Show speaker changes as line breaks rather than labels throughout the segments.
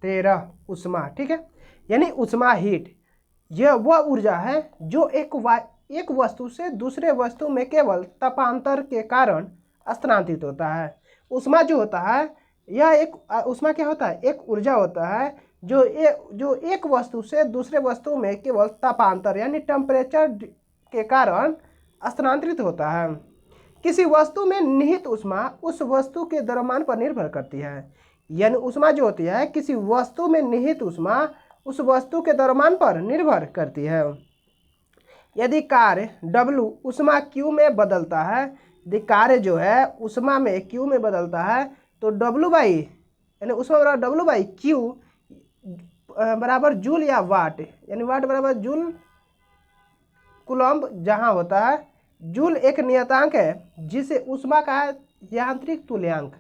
13 ऊष्मा, ठीक है। यानी ऊष्मा हीट यह वह ऊर्जा है जो एक वस्तु से दूसरे वस्तु में केवल तापांतर के कारण स्थानांतरित होता है। ऊष्मा जो होता है यह एक ऊष्मा क्या होता है, एक ऊर्जा होता है जो एक वस्तु से दूसरे वस्तु में केवल तापांतर यानी टेम्परेचर के कारण स्थानांतरित होता है। किसी वस्तु में निहित ऊष्मा उस वस्तु के द्रव्यमान पर निर्भर करती है। यानी ऊष्मा जो होती है किसी वस्तु में निहित ऊष्मा उस वस्तु के द्रव्यमान पर निर्भर करती है। यदि कार्य W ऊष्मा Q में बदलता है, यदि कार्य जो है ऊष्मा में Q में बदलता है तो W बाई यानी ऊष्मा बराबर W बाई Q बराबर जूल या वाट, यानी वाट बराबर जूल कूलम्ब जहाँ होता है। जूल एक नियतांक है जिसे ऊष्मा का यांत्रिक तुल्यांक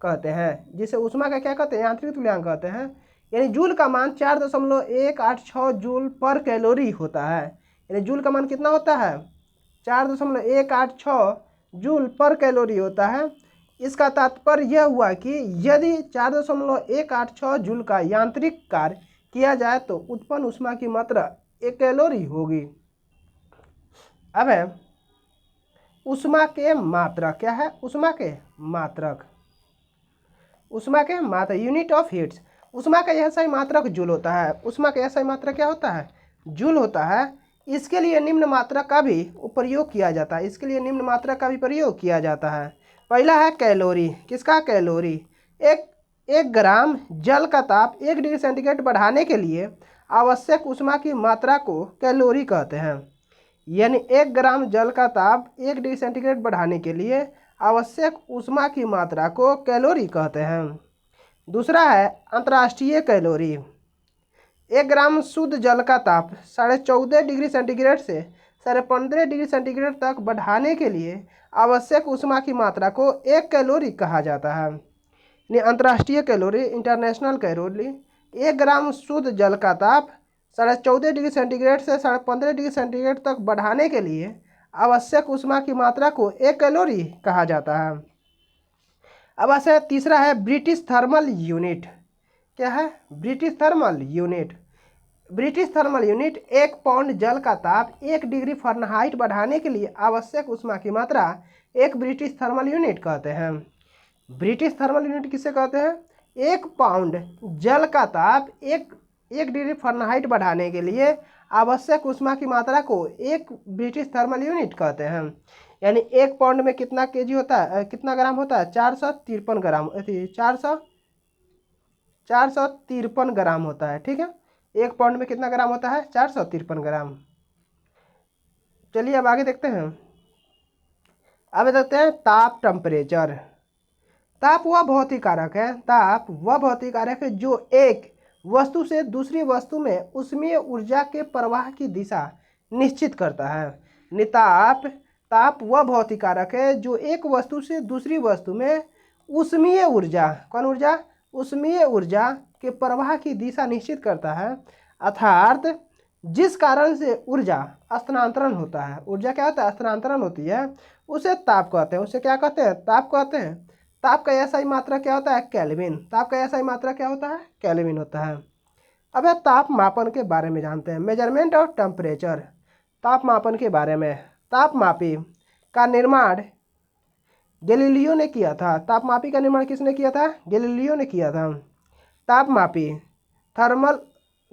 कहते हैं, जिसे ऊष्मा का क्या कहते हैं, यांत्रिक तुल्यांक कहते हैं। यानी जूल का मान 4.186 जूल पर कैलोरी होता है। यानी जूल का मान कितना होता है, 4.186 जूल पर कैलोरी होता है। इसका तात्पर्य यह हुआ कि यदि 4.186 जूल का यांत्रिक कार्य किया जाए तो उत्पन्न ऊष्मा की मात्रा 1 कैलोरी होगी। अब है ऊष्मा के मात्रक, क्या है, ऊष्मा के मात्रक, ऊष्मा के मात्रक यूनिट ऑफ हीट्स। ऊष्मा का यह सही मात्रक जूल होता है। ऊष्मा का यह सही मात्रक क्या होता है, जूल होता है। इसके लिए निम्न मात्रक का भी प्रयोग किया जाता है, इसके लिए निम्न मात्रक का भी प्रयोग किया जाता है। पहला है कैलोरी, किसका, कैलोरी। एक ग्राम जल का ताप 1 डिग्री सेंटीग्रेड बढ़ाने के लिए आवश्यक ऊष्मा की मात्रा को कैलोरी कहते हैं। यानी 1 ग्राम जल का ताप 1 डिग्री सेंटीग्रेड बढ़ाने के लिए आवश्यक ऊष्मा की मात्रा को कैलोरी कहते हैं। दूसरा है अंतर्राष्ट्रीय कैलोरी। 1 ग्राम शुद्ध जल का ताप 14.5 डिग्री सेंटीग्रेड से 15.5 डिग्री सेंटीग्रेड तक बढ़ाने के लिए आवश्यक ऊष्मा की मात्रा को 1 कैलोरी कहा जाता है। यानी अंतर्राष्ट्रीय कैलोरी, इंटरनेशनल कैलोरी। 1 ग्राम शुद्ध जल का ताप 14.5 डिग्री सेंटीग्रेड से 15.5 डिग्री सेंटीग्रेड तक बढ़ाने के लिए आवश्यक ऊष्मा की मात्रा को 1 कैलोरी कहा जाता है। अब ऐसे तीसरा है ब्रिटिश थर्मल यूनिट। क्या है, British thermal unit. British thermal unit 1 pound जल का ताप 1 डिग्री फ़ारेनहाइट बढ़ाने के लिए आवश्यक ऊष्मा की मात्रा 1 ब्रिटिश थर्मल यूनिट कहते हैं। ब्रिटिश थर्मल यूनिट किसे कहते हैं, 1 पाउंड जल का ताप 1 डिग्री फ़ारेनहाइट बढ़ाने के लिए आवश्यक ऊष्मा की मात्रा को 1 ब्रिटिश थर्मल यूनिट कहते हैं। यानी 1 पाउंड में कितना केजी होता है, कितना ग्राम होता है, 453 ग्राम, 453 ग्राम होता है, ठीक है। 1 पाउंड में कितना ग्राम होता है, 453 ग्राम। चलिए अब आगे देखते हैं। अब देखते हैं ताप, टेम्परेचर। ताप वह भौतिक कारक है, ताप वह भौतिक कारक है जो एक वस्तु से दूसरी वस्तु में ऊष्मीय ऊर्जा के प्रवाह की दिशा निश्चित करता है। ताप वह भौतिक कारक है जो एक वस्तु से दूसरी वस्तु में ऊष्मीय ऊर्जा, कौन ऊर्जा, ऊष्मीय ऊर्जा के प्रवाह की दिशा निश्चित करता है। अर्थात जिस कारण से ऊर्जा स्थानांतरण होता है, ऊर्जा क्या होता है, स्थानांतरण होती है, उसे ताप कहते हैं। उसे क्या कहते हैं, ताप कहते हैं। ताप का ऐसा ही मात्रा क्या होता है, केल्विन। ताप का ऐसा ही मात्रा क्या होता है, केल्विन होता है। अब ताप मापन के बारे में जानते हैं, मेजरमेंट ऑफ टेम्परेचर। ताप मापन के बारे में, तापमापी का निर्माण गैलीलियो ने किया था। तापमापी का निर्माण किसने किया था, गैलीलियो ने किया था। तापमापी,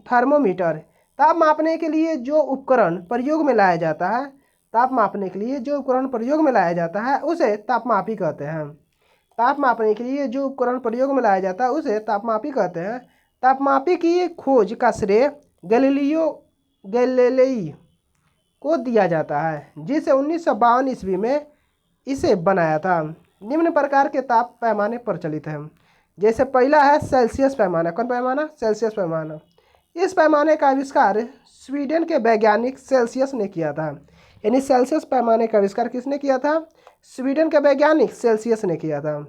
थर्मोमीटर। ताप मापने के लिए जो उपकरण प्रयोग में लाया जाता है, ताप मापने के लिए जो उपकरण प्रयोग में लाया जाता है उसे तापमापी कहते हैं। ताप मापने के लिए जो उपकरण प्रयोग में लाया जाता है उसे तापमापी कहते हैं। तापमापी की खोज का श्रेय गैलीलियो को दिया जाता है, जिसे 1952 ईस्वी में इसे बनाया था। निम्न प्रकार के ताप पैमाने प्रचलित हैं। जैसे पहला है सेल्सियस पैमाना। कौन पैमाना, सेल्सियस पैमाना। इस पैमाने का आविष्कार स्वीडन के वैज्ञानिक सेल्सियस ने किया था। यानी सेल्सियस पैमाने का आविष्कार किसने किया था, स्वीडन के वैज्ञानिक सेल्सियस ने किया था।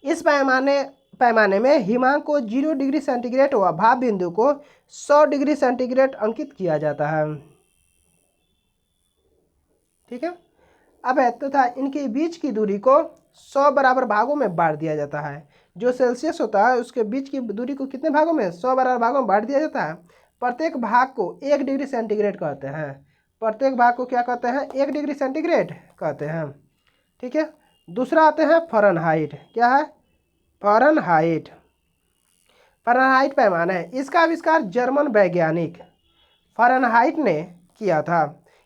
इस पैमाने में हिमांक को 0 डिग्री सेंटीग्रेड व भाप बिंदु को 100 डिग्री सेंटीग्रेड अंकित किया जाता है, ठीक है। अब तथा इनके बीच की दूरी को 100 बराबर भागों में बांट दिया जाता है। जो सेल्सियस होता है उसके बीच की दूरी को कितने भागों में 100 बराबर भागों में बांट दिया जाता है। प्रत्येक भाग को 1 डिग्री सेंटीग्रेड कहते हैं। प्रत्येक भाग को क्या कहते हैं 1 डिग्री सेंटीग्रेड कहते हैं। ठीक है। दूसरा आते हैं फ़ारेनहाइट। क्या है फ़ारेनहाइट। फ़ारेनहाइट पैमाना है। इसका आविष्कार जर्मन वैज्ञानिक फ़ारेनहाइट ने किया था।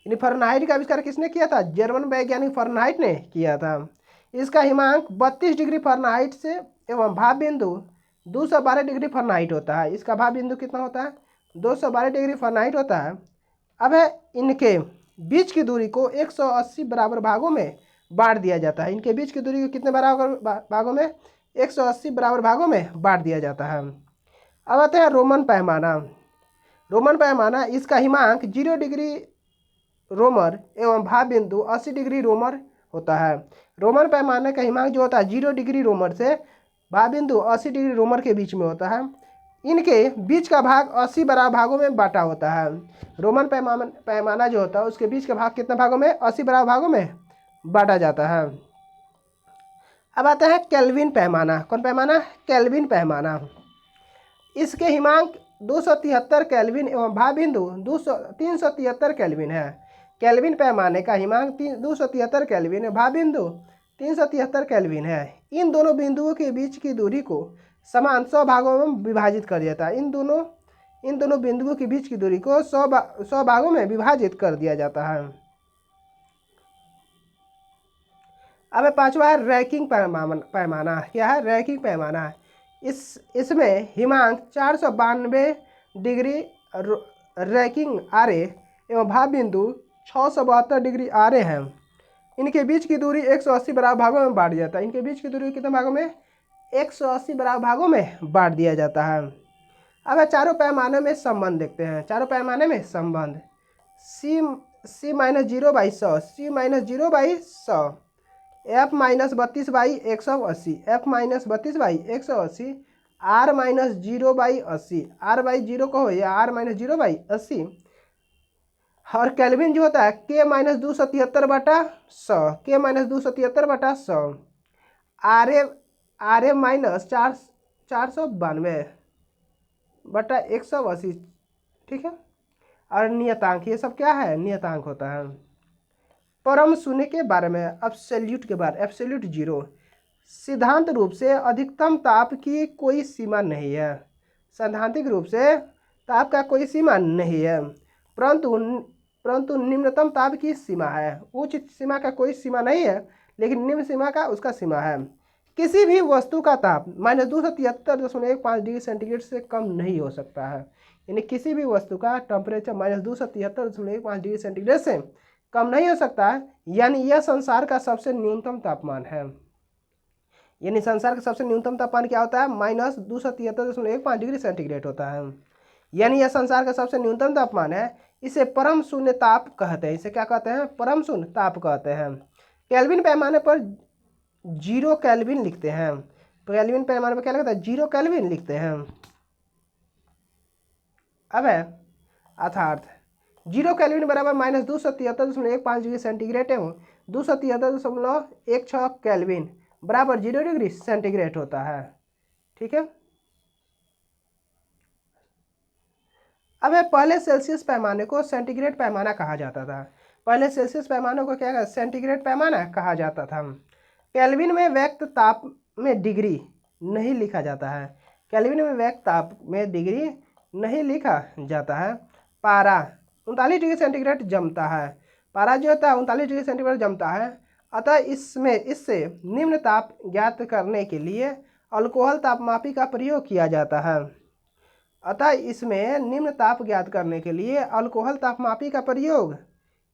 यानी फ़ारेनहाइट का आविष्कार किसने किया था जर्मन वैज्ञानिक फ़ारेनहाइट ने किया था। इसका हिमांक 32 डिग्री फ़ारेनहाइट से एवं भाप बिंदु 212 डिग्री फ़ारेनहाइट होता है। इसका भाप बिंदु कितना होता है 212 डिग्री फ़ारेनहाइट होता है। अब है इनके बीच की दूरी को 180 बराबर भागों में बांट दिया जाता है। इनके बीच की दूरी को कितने बराबर भागों में 180 बराबर भागों में बांट दिया जाता है। अब आते हैं रोमन पैमाना। रोमन पैमाना इसका हिमांक 0 डिग्री रोमर एवं भाप बिंदु 80 डिग्री रोमर होता है। रोमन पैमाने का हिमांक जो होता है 0 डिग्री रोमर से भाप बिंदु 80 डिग्री रोमर के बीच में होता है। इनके बीच का भाग 80 बराबर भागों में बांटा होता है। रोमन पैमाना जो होता है उसके बीच का भाग कितने भागों में 80 बराबर भागों में बांटा जाता है। अब आता है केल्विन पैमाना। कौन पैमाना केल्विन पैमाना। इसके हिमांक 273 केल्विन एवं भाप बिंदु 373 केल्विन है। केल्विन पैमाने का हिमांक 273 केल्विन है, भाप बिंदु 373 केल्विन है। इन दोनों बिंदुओं के बीच की दूरी को समान 100 भागों में विभाजित कर दिया जाता है। इन दोनों बिंदुओं के बीच की दूरी को 100 भागों में विभाजित कर दिया जाता है। अब पांचवा है रैंकिंग पैमाना। क्या है रैंकिंग पैमाना। इसमें हिमांक 492 डिग्री रैंकिंग आरे एवं भाप बिंदु 672 डिग्री आरे हैं। इनके बीच की दूरी 180 बराबर भागों में बांट दिया जाता है। इनके बीच की दूरी कितने भागों में 180 बराबर भागों में बांट दिया जाता है। अब चारों पैमाने में संबंध देखते हैं। चारों पैमाने में संबंध C minus 0/100 C minus 0/100 F minus 32/180 F minus 32/180 R minus 0/80 R/0 को हो या R माइनस 0/80 और केल्विन जो होता है K minus 273/100 K minus 273/100 R ए माइनस 492/180। ठीक है। और नियतांक ये सब क्या है नियतांक होता है। परम शून्य के बारे में एब्सोल्यूट जीरो। सिद्धांत रूप से अधिकतम ताप की कोई सीमा नहीं है। सैद्धांतिक रूप से ताप का कोई सीमा नहीं है, परंतु निम्नतम ताप की सीमा है। उच्च सीमा का कोई सीमा नहीं है, लेकिन निम्न सीमा का उसका सीमा है। किसी भी वस्तु का ताप -273.15 डिग्री सेंटीग्रेड से कम नहीं हो सकता है। यानी किसी भी वस्तु का टेम्परेचर -273.15 डिग्री सेंटीग्रेड से कम नहीं हो सकता है। यानी यह संसार का सबसे न्यूनतम तापमान है। यानी संसार का सबसे न्यूनतम तापमान क्या होता है -273.15 डिग्री सेंटीग्रेड होता है। यानी यह संसार का सबसे न्यूनतम तापमान है। इसे परम शून्य ताप कहते हैं। इसे क्या कहते हैं परम शून्य ताप कहते हैं। केल्विन पैमाने पर 0 केल्विन लिखते हैं। केल्विन पैमाने पर क्या लिखता है 0 केल्विन लिखते हैं। अब है अर्थात 0 केल्विन बराबर -273.15 डिग्री सेंटीग्रेड एवं 273.16 केल्विन बराबर 0 डिग्री सेंटीग्रेड होता है। ठीक है। अब है पहले सेल्सियस पैमाने को सेंटीग्रेड पैमाना कहा जाता था। पहले सेल्सियस पैमाने को क्या सेंटीग्रेड पैमाना कहा जाता था। केल्विन में व्यक्त ताप में डिग्री नहीं लिखा जाता है। केल्विन में व्यक्त ताप में डिग्री नहीं लिखा जाता है। पारा 39 डिग्री सेंटीग्रेड जमता है। पारा जो होता है 39 डिग्री सेंटीग्रेड जमता है। अतः इससे निम्न ताप ज्ञात करने के लिए अल्कोहल तापमापी का प्रयोग किया जाता है। अतः इसमें निम्न ताप ज्ञात करने के लिए अल्कोहल तापमापी का प्रयोग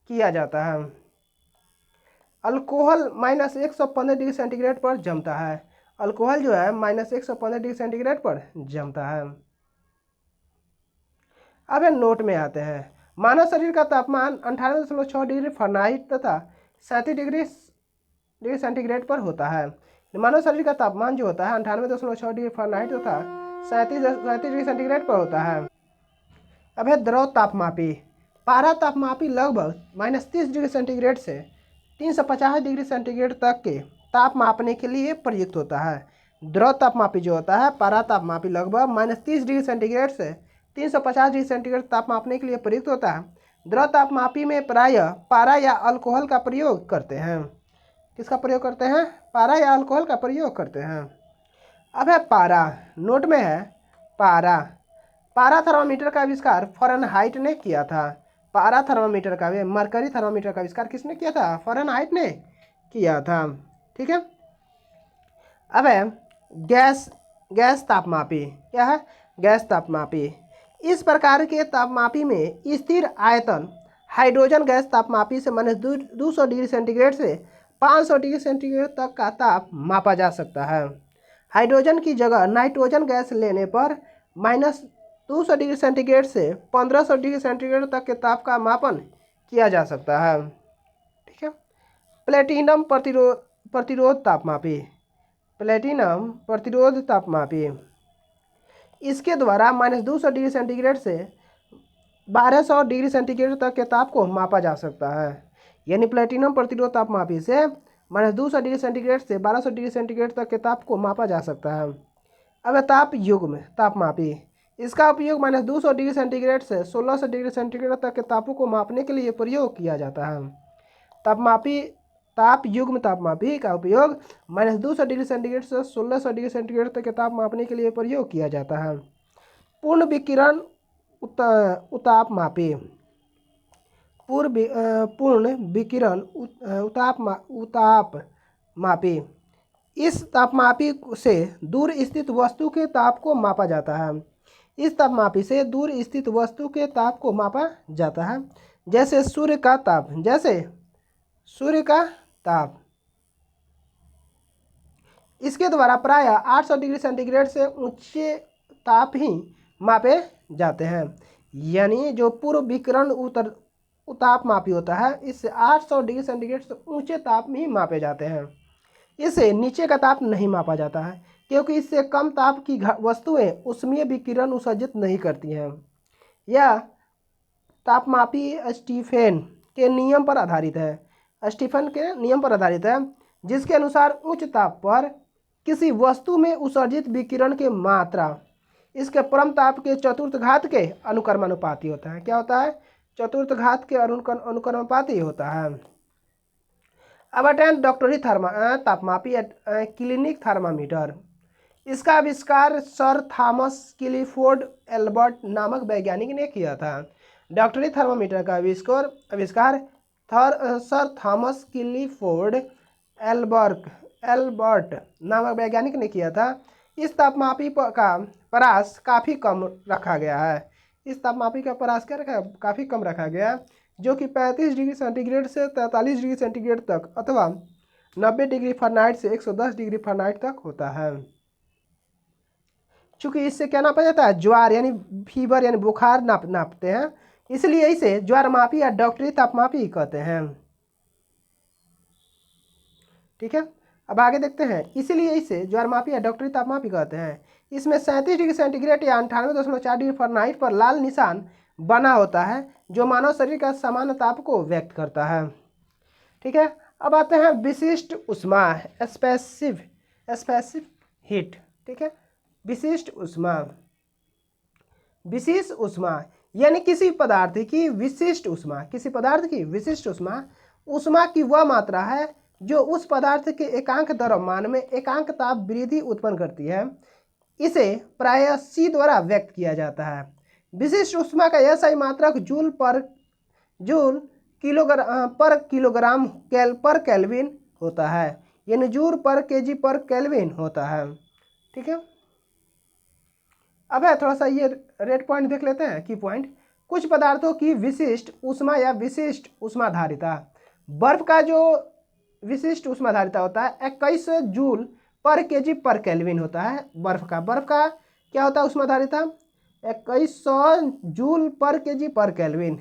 किया जाता है। अल्कोहल -115 डिग्री सेंटीग्रेड पर जमता है। अल्कोहल जो है -115 डिग्री सेंटीग्रेड पर जमता है। अब नोट में आते हैं। मानव शरीर का तापमान 98.6 डिग्री फ़ारेनहाइट तथा 37 डिग्री सेंटीग्रेड पर होता है। मानव शरीर का तापमान जो होता है 98.6 डिग्री फ़ारेनहाइट तथा 37 डिग्री सेंटीग्रेड पर होता है। अब है द्रव तापमापी। पारा तापमापी लगभग -30 डिग्री सेंटीग्रेड से 350 डिग्री सेंटीग्रेड तक के ताप मापने के लिए प्रयुक्त होता है। द्रव तापमापी जो होता है, पारा तापमापी लगभग -30 डिग्री सेंटीग्रेड से 350 डिग्री सेंटीग्रेड ताप मापने के लिए प्रयुक्त होता है। द्रव तापमापी में प्रायः पारा या अल्कोहल का प्रयोग करते हैं। किसका प्रयोग करते हैं? पारा या अल्कोहल का प्रयोग करते हैं। अब है पारा, नोट में है पारा। पारा थर्मामीटर का आविष्कार फ़ारेनहाइट ने किया था। पारा थर्मामीटर का, मरकरी थर्मामीटर का आविष्कार किसने किया था? फ़ारेनहाइट ने किया था। ठीक है। अब है गैस तापमापी। क्या है? गैस तापमापी। इस प्रकार के तापमापी में स्थिर आयतन हाइड्रोजन गैस तापमापी से -200 डिग्री सेंटीग्रेड से 500 डिग्री सेंटीग्रेड तक का ताप मापा जा सकता है। हाइड्रोजन की जगह नाइट्रोजन गैस लेने पर -200 डिग्री सेंटीग्रेड से 1500 डिग्री सेंटीग्रेड तक के ताप का मापन किया जा सकता है। ठीक है। प्लेटिनम प्रतिरोध तापमापी। प्लेटिनम प्रतिरोध तापमापी, इसके द्वारा -200 डिग्री सेंटीग्रेड से 1200 डिग्री सेंटीग्रेड तक के ताप को मापा जा सकता है। यानी प्लेटिनम प्रतिरोध तापमापी से -200 डिग्री सेंटीग्रेड से 1200 डिग्री सेंटीग्रेड तक के ताप को मापा जा सकता है। अब ताप युग्म तापमापी, इसका उपयोग -200 डिग्री सेंटीग्रेड से 1600 डिग्री सेंटीग्रेड तक के तापों को मापने के लिए प्रयोग किया जाता है। ताप युग्म तापमापी का उपयोग -200 डिग्री सेंटीग्रेड से 1600 डिग्री सेंटीग्रेड तक के ताप मापने के लिए प्रयोग किया जाता है। पूर्ण विकिरण उतापमापी। पूर्ण विकिरण उतापमापी, इस तापमापी से दूर स्थित वस्तु के ताप को मापा जाता है। इस तापमापी से दूर स्थित वस्तु के ताप को मापा जाता है, जैसे सूर्य का ताप। इसके द्वारा प्रायः 800 डिग्री सेंटीग्रेड से ऊंचे ताप ही मापे जाते हैं। यानी जो पूर्व विकिरण उतापमापी होता है, इससे 800 डिग्री सेंटीग्रेड से ऊंचे ताप ही मापे जाते हैं। इससे नीचे का ताप नहीं मापा जाता है, क्योंकि इससे कम ताप की वस्तुएं ऊष्मीय विकिरण उत्सर्जित नहीं करती हैं। यह तापमापी स्टीफेन के नियम पर आधारित है। स्टीफन के नियम पर आधारित है, जिसके अनुसार उच्च ताप पर किसी वस्तु में उत्सर्जित विकिरण की मात्रा इसके परम ताप के चतुर्थ घात के अनुक्रमानुपाती होता है। क्या होता है? चतुर्थ घात के अनुक्रमानुपाती होता है। अब अटेंड डॉक्टरी तापमापी क्लिनिक थर्मामीटर। इसका आविष्कार सर थॉमस क्लिफोर्ड एल्बर्ट नामक वैज्ञानिक ने किया था। डॉक्टरी थर्मामीटर का आविष्कार सर थॉमस क्लिफोर्ड एल्बर्ट नामक वैज्ञानिक ने किया था। इस तापमापी का परास काफ़ी कम रखा गया है। इस तापमापी का परास काफ़ी कम रखा गया, जो कि 35 डिग्री सेंटीग्रेड से 43 डिग्री सेंटीग्रेड तक अथवा 90 डिग्री फ़ारेनहाइट से 110 डिग्री फ़ारेनहाइट तक होता है। चूँकि इससे क्या नापा जाता है? ज्वार यानी फीवर यानी बुखार नापते हैं, इसलिए इसे ज्वारमापी या डॉक्टरी तापमापी कहते हैं। ठीक है। अब आगे देखते हैं। इसीलिए इसे ज्वारमापी या डॉक्टरी तापमापी कहते हैं। इसमें 37 डिग्री सेंटीग्रेड या 98.4 डिग्री फ़ारेनहाइट पर लाल निशान बना होता है, जो मानव शरीर का सामान्य ताप को व्यक्त करता है। ठीक है। अब आते हैं विशिष्ट ऊष्मा, स्पेसिफिक हीट। ठीक है। विशिष्ट ऊष्मा यानी किसी पदार्थ की विशिष्ट ऊष्मा ऊष्मा की वह मात्रा है जो उस पदार्थ के एकांक द्रव्यमान में एकांक ताप वृद्धि उत्पन्न करती है। इसे प्रायः C द्वारा व्यक्त किया जाता है। विशिष्ट ऊष्मा का यह सही मात्रक जूल पर किलोग्राम पर केल्विन होता है, यानी जूल पर केजी पर केल्विन होता है। ठीक है। अब है थोड़ा सा ये रेड पॉइंट देख लेते हैं, की पॉइंट। कुछ पदार्थों की विशिष्ट ऊष्मा या विशिष्ट ऊष्माधारिता। बर्फ का जो विशिष्ट ऊष्माधारिता होता है 21 जूल पर केजी पर केल्विन होता है। बर्फ का क्या होता है ऊष्माधारिता? 2100 जूल पर केजी पर केल्विन।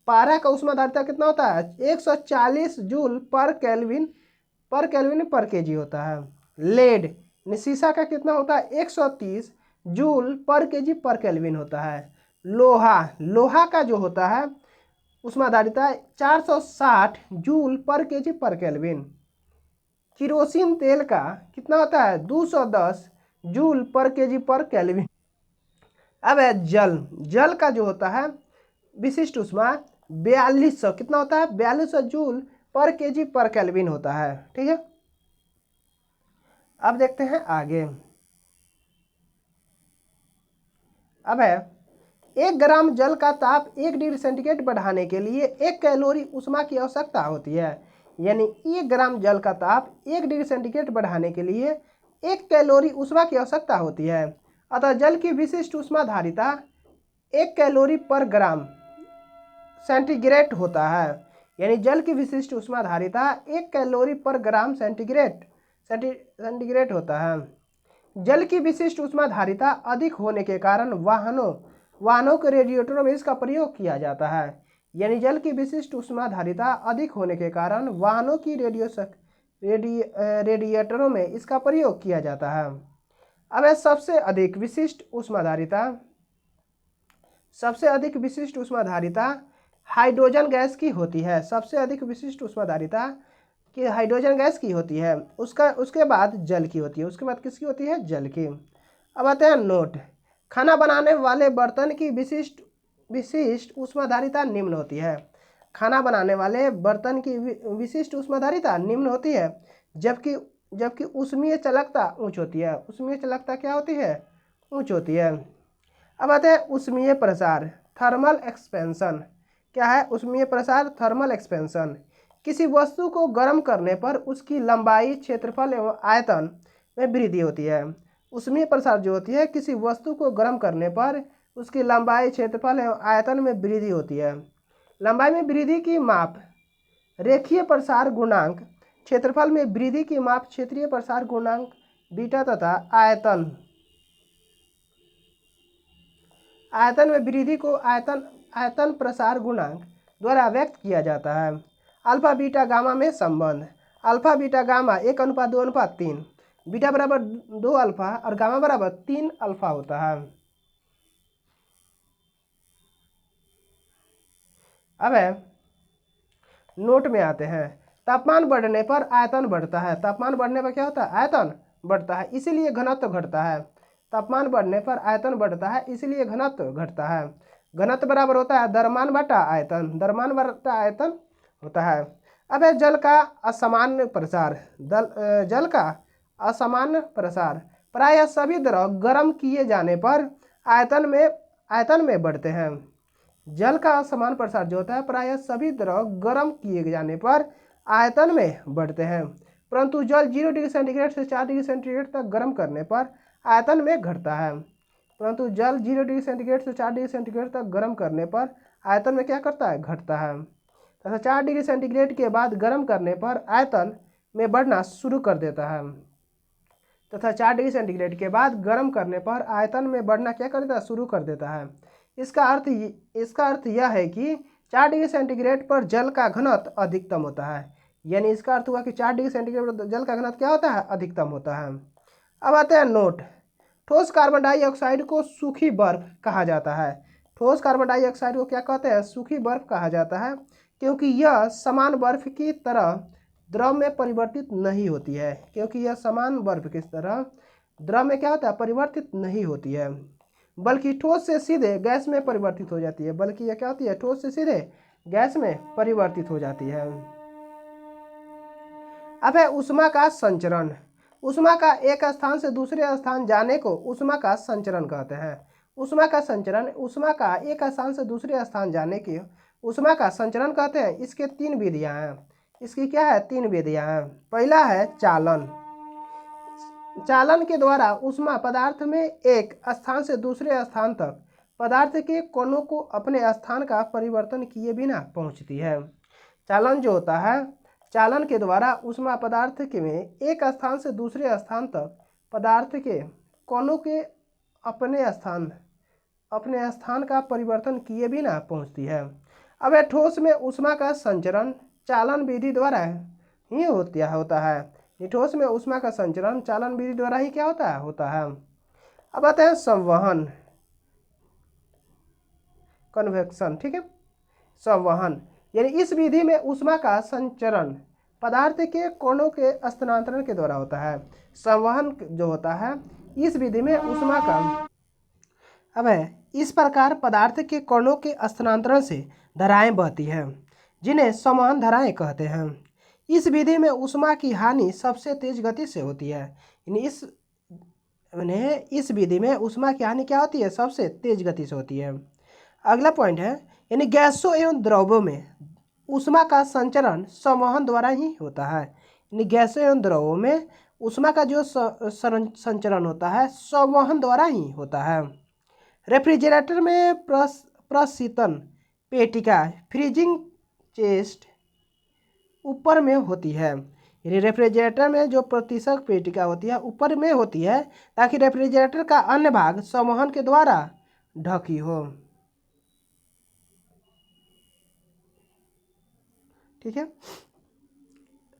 पारा का ऊष्माधारिता कितना होता है? 140 जूल पर केल्विन पर केजी होता है। लेड शीशा का कितना होता है? 130 जूल पर केजी पर केल्विन होता है। लोहा का जो होता है ऊष्माधारिता 460 जूल पर केजी पर केल्विन। किरोसिन तेल का कितना होता है 210 जूल पर केजी पर केल्विन। अब है जल, जल का जो होता है विशिष्ट ऊष्मा 4200 कितना होता है 4200 जूल पर केजी पर केल्विन होता है। ठीक है, अब देखते हैं आगे। अब है 1 ग्राम जल का ताप 1 डिग्री सेंटीग्रेड बढ़ाने के लिए 1 कैलोरी ऊष्मा की आवश्यकता होती है। यानी 1 ग्राम जल का ताप 1 डिग्री सेंटीग्रेड बढ़ाने के लिए 1 कैलोरी ऊष्मा की आवश्यकता होती है। अतः जल की विशिष्ट ऊष्मा धारिता 1 कैलोरी पर ग्राम सेंटीग्रेड होता है। यानी जल की विशिष्ट ऊष्मा धारिता 1 कैलोरी पर ग्राम सेंटीग्रेड होता है। जल की विशिष्ट ऊष्मा धारिता अधिक होने के कारण वाहनों के रेडिएटरों में इसका प्रयोग किया जाता है। यानी जल की विशिष्ट ऊष्मा धारिता अधिक होने के कारण वाहनों की रेडिएटरों में इसका प्रयोग किया जाता है। अब सबसे अधिक विशिष्ट ऊष्मा धारिता हाइड्रोजन गैस की होती है। सबसे अधिक विशिष्ट ऊष्मा धारिता कि हाइड्रोजन गैस की होती है, उसके बाद जल की होती है, उसके बाद किसकी होती है जल की। अब आते हैं नोट। खाना बनाने वाले बर्तन की विशिष्ट ऊष्मा धारिता निम्न होती है। खाना बनाने वाले बर्तन की विशिष्ट ऊष्मा धारिता निम्न होती है, जबकि ऊष्मीय चालकता उच्च होती है। ऊष्मीय चालकता क्या होती है उच्च होती है। अब आते हैं ऊष्मीय प्रसार थर्मल एक्सपेंशन। क्या है ऊष्मीय प्रसार थर्मल एक्सपेंशन। किसी वस्तु को गर्म करने पर उसकी लंबाई, क्षेत्रफल एवं आयतन में वृद्धि होती है। ऊष्मीय प्रसार जो होती है किसी वस्तु को गर्म करने पर उसकी लंबाई, क्षेत्रफल एवं आयतन में वृद्धि होती है। लंबाई में वृद्धि की माप रेखीय प्रसार गुणांक, क्षेत्रफल में वृद्धि की माप क्षेत्रीय प्रसार गुणांक बीटा तथा आयतन में वृद्धि को आयतन प्रसार गुणांक द्वारा व्यक्त किया जाता है। अल्फा बीटा गामा में संबंध। अल्फा बीटा गामा 1:2:3, बीटा बराबर 2 अल्फा और गामा बराबर 3 अल्फा होता है। अब है नोट में आते हैं। तापमान बढ़ने पर आयतन बढ़ता है। तापमान बढ़ने पर क्या होता है आयतन बढ़ता है, इसीलिए घनत्व घटता है। तापमान बढ़ने पर आयतन बढ़ता है, इसलिए घनत्व घटता है। घनत्व बराबर होता है द्रव्यमान बटा आयतन, द्रव्यमान बटा आयतन होता है। अब है जल का असामान्य प्रसार। जल का असामान्य प्रसार प्रायः सभी द्रव गर्म किए जाने पर आयतन में बढ़ते हैं। जल का असमान प्रसार जो होता है प्रायः सभी द्रव गर्म किए जाने पर आयतन में बढ़ते हैं, परंतु जल 0 डिग्री सेंटीग्रेड से 4 डिग्री सेंटीग्रेड तक गर्म करने पर आयतन में घटता है। परंतु जल 0 डिग्री सेंटीग्रेड से 4 डिग्री सेंटीग्रेड तक गर्म करने पर आयतन में क्या करता है घटता है, तथा 4 डिग्री सेंटीग्रेड के बाद गर्म करने पर आयतन में बढ़ना शुरू कर देता है। तथा 4 डिग्री सेंटीग्रेड के बाद गर्म करने पर आयतन में बढ़ना क्या कर देता है शुरू कर देता है। इसका अर्थ यह है कि 4 डिग्री सेंटीग्रेड पर जल का घनत्व अधिकतम होता है। यानी इसका अर्थ हुआ कि 4 डिग्री सेंटीग्रेड पर जल का घनत्व क्या होता है अधिकतम होता है। अब आते हैं नोट। ठोस कार्बन डाइऑक्साइड को सूखी बर्फ कहा जाता है। ठोस कार्बन डाइऑक्साइड को क्या कहते हैं सूखी बर्फ कहा जाता है, क्योंकि यह समान बर्फ की तरह द्रव में परिवर्तित नहीं होती है। क्योंकि यह समान बर्फ की तरह द्रव में क्या होता है परिवर्तित नहीं होती है, बल्कि ठोस से सीधे गैस में परिवर्तित हो जाती है। बल्कि यह क्या होती है ठोस से सीधे गैस में परिवर्तित हो जाती है। अब है ऊष्मा का संचरण। ऊष्मा का एक स्थान से दूसरे स्थान जाने को ऊष्मा का संचरण कहते हैं। ऊष्मा का संचरण, ऊष्मा का एक स्थान से दूसरे स्थान जाने की ऊष्मा का संचरण कहते हैं। इसके 3 विधियां हैं। इसकी क्या है 3 विधियां हैं। पहला है चालन। चालन के द्वारा ऊष्मा पदार्थ में एक स्थान से दूसरे स्थान तक पदार्थ के कणों को अपने स्थान का परिवर्तन किए बिना पहुंचती है। चालन जो होता है, चालन के द्वारा ऊष्मा पदार्थ के में एक स्थान से दूसरे स्थान तक पदार्थ के कणों के अपने स्थान का परिवर्तन किए बिना पहुंचती है। अब ठोस में ऊष्मा का संचरण चालन विधि द्वारा ही होता है। ठोस में ऊष्मा का संचरण चालन विधि द्वारा ही क्या होता है। अब आते हैं संवहन, कन्वेक्शन। ठीक है, संवहन यानी इस विधि में ऊष्मा का संचरण पदार्थ के कणों के स्थानांतरण के द्वारा होता है। संवहन जो होता है इस विधि में ऊष्मा का अब है इस प्रकार पदार्थ के कणों के स्थानांतरण से धाराएं बहती हैं जिन्हें संवहन धाराएं कहते हैं। इस विधि में ऊष्मा की हानि सबसे तेज गति से होती है। इस विधि में ऊष्मा की हानि क्या होती है? सबसे तेज गति से होती है। अगला पॉइंट है यानी गैसों एवं द्रव्यों में ऊष्मा का संचरण संवहन द्वारा ही होता है। यानी गैसों एवं द्रव्यों में ऊष्मा का जो संचरण होता है संवहन द्वारा ही होता है। रेफ्रिजरेटर में प्रशीतन पेटिका फ्रीजिंग चेस्ट ऊपर में होती है। यानी रेफ्रिजरेटर में जो प्रतिशत पेटिका होती है ऊपर में होती है ताकि रेफ्रिजरेटर का अन्य भाग संवहन के द्वारा ढकी हो। ठीक है।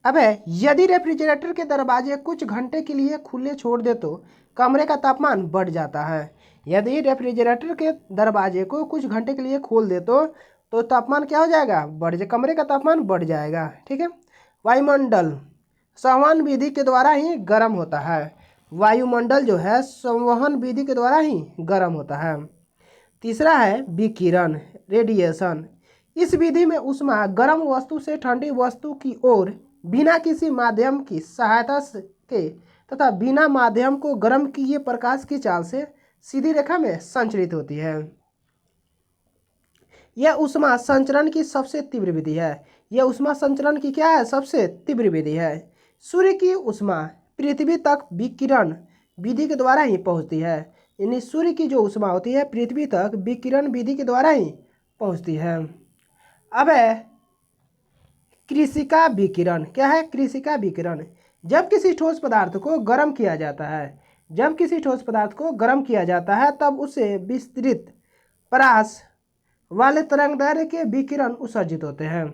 अब है यदि रेफ्रिजरेटर के दरवाजे कुछ घंटे के लिए खुले छोड़ दे तो कमरे का तापमान बढ़ जाता है। यदि रेफ्रिजरेटर के दरवाजे को कुछ घंटे के लिए खोल दे तो तापमान क्या हो जाएगा? बढ़ जाए, कमरे का तापमान बढ़ जाएगा। ठीक है। वायुमंडल संवहन विधि के द्वारा ही गर्म होता है। वायुमंडल जो है संवहन विधि के द्वारा ही गर्म होता है। तीसरा है विकिरण रेडिएशन। इस विधि में ऊष्मा गर्म वस्तु से ठंडी वस्तु की ओर बिना किसी माध्यम की सहायता के तथा बिना माध्यम को गर्म किए प्रकाश की चाल से सीधी रेखा में संचरित होती है। यह ऊष्मा संचरण की सबसे तीव्र विधि है। यह ऊष्मा संचरण की क्या है? सबसे तीव्र विधि है। सूर्य की ऊष्मा पृथ्वी तक विकिरण विधि के द्वारा ही पहुंचती है। यानी सूर्य की जो ऊष्मा होती है पृथ्वी तक विकिरण विधि के द्वारा ही पहुंचती है। अब है कृषिका विकिरण। क्या है कृषिका विकिरण? जब किसी ठोस पदार्थ को गर्म किया जाता है तब उसे विस्तृत परास वाले तरंगदैर्घ्य के विकिरण उत्सर्जित होते हैं।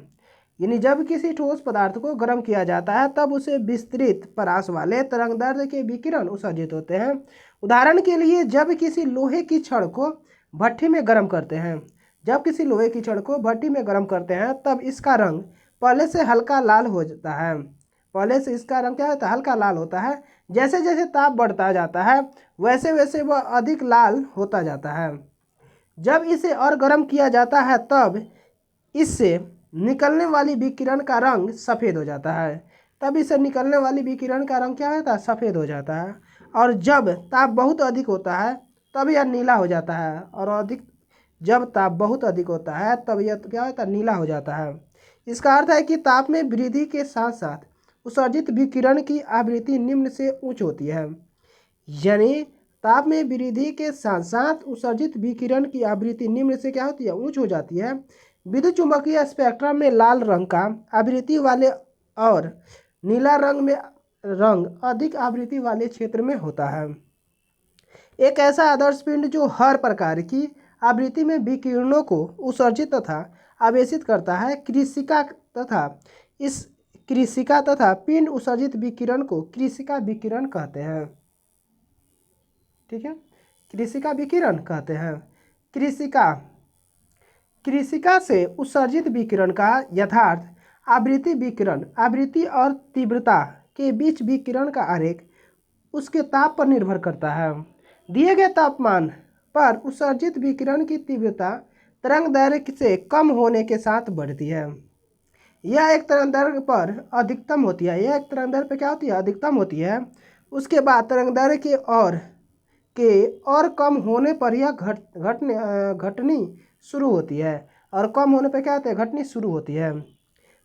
यानी जब किसी ठोस पदार्थ को गर्म किया जाता है तब उसे विस्तृत परास वाले तरंगदैर्घ्य के विकिरण उत्सर्जित होते हैं। उदाहरण के लिए जब किसी लोहे की छड़ को भट्ठी में गर्म करते हैं तब इसका रंग पहले से हल्का लाल हो जाता है। इसका रंग क्या होता है? हल्का लाल होता है। जैसे जैसे ताप बढ़ता जाता है वैसे वैसे वह अधिक लाल होता जाता है। जब इसे और गर्म किया जाता है तब इससे निकलने वाली विकिरण का रंग सफ़ेद हो जाता है। सफ़ेद हो जाता है। और जब ताप बहुत अधिक होता है तब यह नीला हो जाता है। जब ताप बहुत अधिक होता है तब यह क्या होता है? नीला हो जाता है। इसका अर्थ है कि ताप में वृद्धि के साथ साथ उत्सर्जित विकिरण की आवृत्ति निम्न से उच्च होती है। यानी ताप में वृद्धि के साथ साथ उत्सर्जित विकिरण की आवृत्ति निम्न से क्या होती है? उच्च हो जाती है। विद्युत चुम्बकीय स्पेक्ट्रम में लाल रंग का आवृत्ति वाले और नीला रंग अधिक आवृत्ति वाले क्षेत्र में होता है। एक ऐसा आदर्श पिंड जो हर प्रकार की आवृत्ति में विकिरणों को उत्सर्जित तथा आवेशित करता है कृषिका तथा पिंड उत्सर्जित विकिरण को कृषिका विकिरण कहते हैं। ठीक है। कृषिका विकिरण कहते हैं। कृषिका से उत्सर्जित विकिरण का यथार्थ आवृत्ति और तीव्रता के बीच विकिरण का आरेख उसके ताप पर निर्भर करता है। दिए गए तापमान पर उत्सर्जित विकिरण की तीव्रता तरंगदैर्घ्य से कम होने के साथ बढ़ती है। यह एक तरंगदैर्घ्य पर अधिकतम होती है। अधिकतम होती है। उसके बाद तरंगदैर्घ्य के और कम होने पर यह घटनी शुरू होती है। और कम होने पर क्या होता है? घटनी शुरू होती है।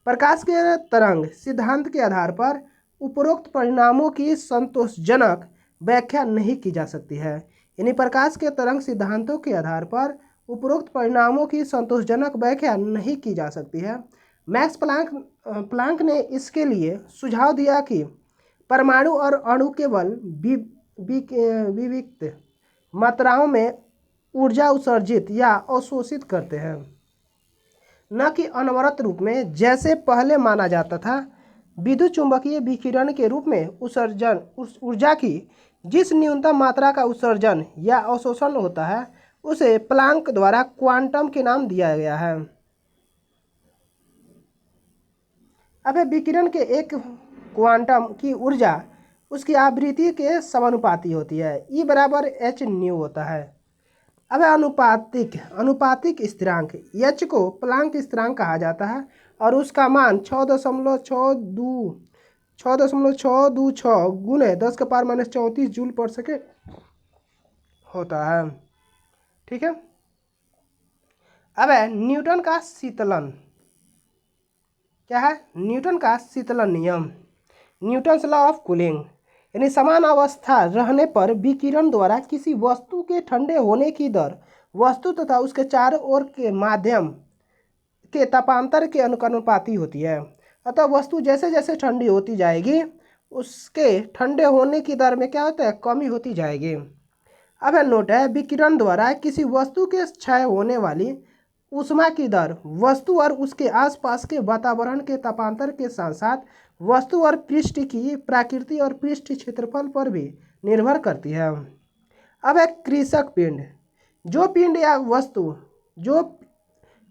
प्रकाश के तरंग सिद्धांत के आधार पर उपरोक्त परिणामों की संतोषजनक व्याख्या नहीं की जा सकती है। यानी प्रकाश के तरंग सिद्धांतों के आधार पर उपरोक्त परिणामों की संतोषजनक व्याख्या नहीं की जा सकती है। मैक्स प्लांक ने इसके लिए सुझाव दिया कि परमाणु और अणु केवल विविक्त मात्राओं में ऊर्जा उत्सर्जित या अवशोषित करते हैं, न कि अनवरत रूप में जैसे पहले माना जाता था। विद्युत चुम्बकीय विकिरण के रूप में उस ऊर्जा की जिस न्यूनतम मात्रा का उत्सर्जन या अवशोषण होता है उसे प्लांक द्वारा क्वांटम के नाम दिया गया है। अब विकिरण के एक क्वांटम की ऊर्जा उसकी आवृत्ति के समानुपाती होती है। ई बराबर एच न्यू होता है। अब अनुपातिक अनुपातिक स्थिरांक एच को प्लांक स्थिरांक कहा जाता है और उसका मान 6.626 गुने 10⁻⁻34 जूल पर सेकेंड होता है। ठीक है। अब न्यूटन का शीतलन क्या है? न्यूटन का शीतलन नियम, न्यूटन्स लॉ ऑफ कूलिंग, यानी समान अवस्था रहने पर विकिरण द्वारा किसी वस्तु के ठंडे होने की दर वस्तु तथा उसके चारों ओर के माध्यम के तापांतर के अनुपाती होती है। अतः वस्तु जैसे जैसे ठंडी होती जाएगी उसके ठंडे होने की दर में क्या होता है? कमी होती जाएगी। अब नोट है, विकिरण द्वारा किसी वस्तु के क्षय होने वाली ऊष्मा की दर वस्तु और उसके आसपास के वातावरण के तापांतर के साथ साथ वस्तु और पृष्ठ की प्रकृति और पृष्ठ क्षेत्रफल पर भी निर्भर करती है। अब एक कृषक पिंड, जो पिंड या वस्तु जो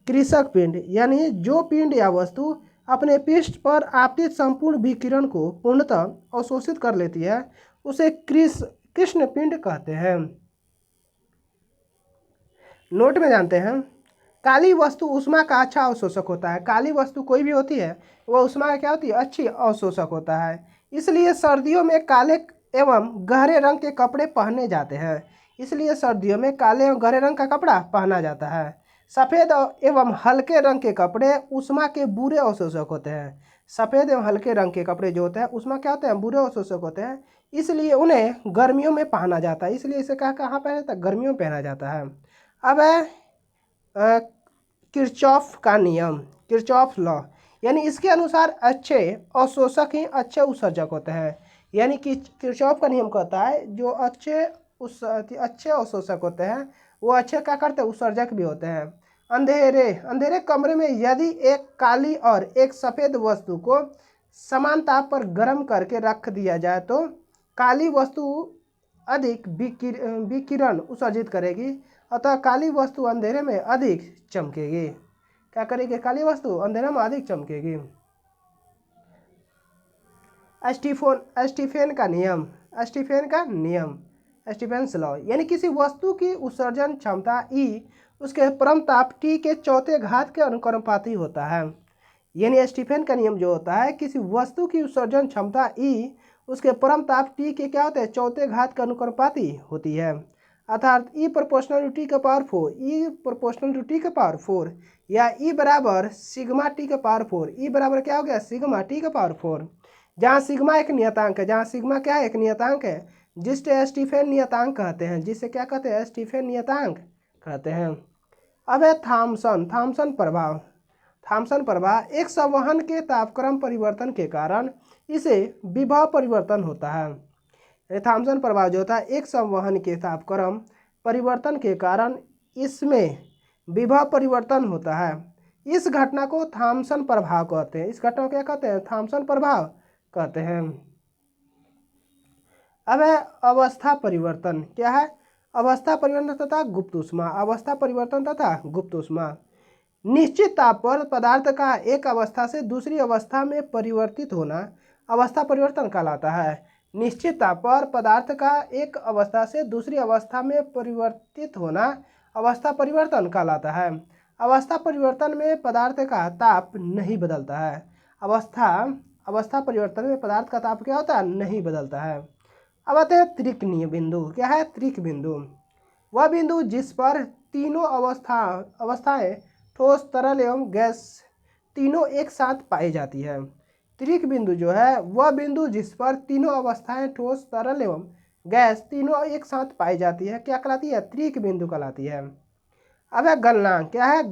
कृषक पिंड यानी जो पिंड या वस्तु अपने पृष्ठ पर आपतित संपूर्ण विकिरण को पूर्णतः अवशोषित कर लेती है उसे कृष्ण पिंड कहते हैं। नोट में जानते हैं, काली वस्तु ऊष्मा का अच्छा अवशोषक होता है। काली वस्तु कोई भी होती है वह ऊष्मा का क्या होती है? अच्छी अवशोषक होता है। इसलिए सर्दियों में काले एवं गहरे रंग के कपड़े पहने जाते हैं। इसलिए सर्दियों में काले एवं गहरे रंग का कपड़ा पहना जाता है। सफ़ेद एवं हल्के रंग के कपड़े ऊष्मा के बुरे अवशोषक होते हैं। सफ़ेद एवं हल्के रंग के कपड़े जो होते हैं ऊष्मा क्या होते हैं? बुरे अवशोषक होते हैं। इसलिए उन्हें गर्मियों में पहना जाता है। इसलिए इसे कहाँ पहना जाता है? गर्मियों में पहना जाता है। अब किरचॉफ का नियम, किरचॉफ लॉ, यानी इसके अनुसार अच्छे अवशोषक ही अच्छे उत्सर्जक होते हैं। यानी कि किरचॉफ का नियम कहता है जो अच्छे अवशोषक होते हैं वो अच्छे क्या करते हैं? उत्सर्जक भी होते हैं। अंधेरे कमरे में यदि एक काली और एक सफ़ेद वस्तु को समान ताप पर गर्म करके रख दिया जाए तो काली वस्तु अधिक विकिरण उत्सर्जित करेगी, अतः काली वस्तु अंधेरे में अधिक चमकेगी। क्या करेगी? काली वस्तु अंधेरे में अधिक चमकेगी। स्टीफेन का नियम, स्टीफेंस लॉ, यानी किसी वस्तु की उत्सर्जन क्षमता E उसके परम ताप T के चौथे घात के अनुपाती होता है। यानी स्टीफेन का नियम जो होता है किसी वस्तु की उत्सर्जन क्षमता E उसके परम ताप T के क्या होते हैं? चौथे घात के अनुपाती होती है। अर्थात E प्रोपोर्शनल टू T के power 4, E proportional to T के पावर 4 या E बराबर सिग्मा T के पावर 4। E बराबर क्या हो गया? सिग्मा T के पावर 4, जहाँ सिग्मा एक नियतांक है, जहाँ सिग्मा क्या है? एक नियतांक है, जिसे स्टीफेन नियतांक कहते हैं, जिसे क्या कहते हैं? स्टीफेन नियतांक कहते हैं। अब है थॉम्सन प्रभाव एक संवहन के तापक्रम परिवर्तन के कारण इसे विभव परिवर्तन होता है। थॉम्सन प्रभाव जो होता है एक संवहन के तापक्रम परिवर्तन के कारण इसमें विभव परिवर्तन होता है। इस घटना को थॉम्सन प्रभाव कहते हैं। इस घटना को क्या कहते हैं? थॉम्सन प्रभाव कहते हैं। अब है अवस्था परिवर्तन। क्या है? अवस्था परिवर्तन तथा गुप्त ऊष्मा। अवस्था परिवर्तन तथा गुप्त ऊष्मा, निश्चित ताप पर पदार्थ का एक अवस्था से दूसरी अवस्था में परिवर्तित होना अवस्था परिवर्तन कहलाता है। निश्चित ताप पर पदार्थ का एक अवस्था से दूसरी अवस्था में परिवर्तित होना अवस्था परिवर्तन कहलाता है। अवस्था परिवर्तन में पदार्थ का ताप नहीं बदलता है। अवस्था परिवर्तन में पदार्थ का ताप क्या होता है? नहीं बदलता है। अब आते हैं त्रिकणीय बिंदु। क्या है? त्रिक बिंदु, वह बिंदु जिस पर तीनों अवस्थाएं ठोस, तरल एवं गैस तीनों एक साथ पाई जाती है। त्रिक बिंदु जो है वह बिंदु जिस पर तीनों अवस्थाएं ठोस, तरल एवं गैस तीनों एक साथ पाई जाती है क्या कहलाती है? त्रिक बिंदु कहलाती है। अब है गलनांक। क्या है?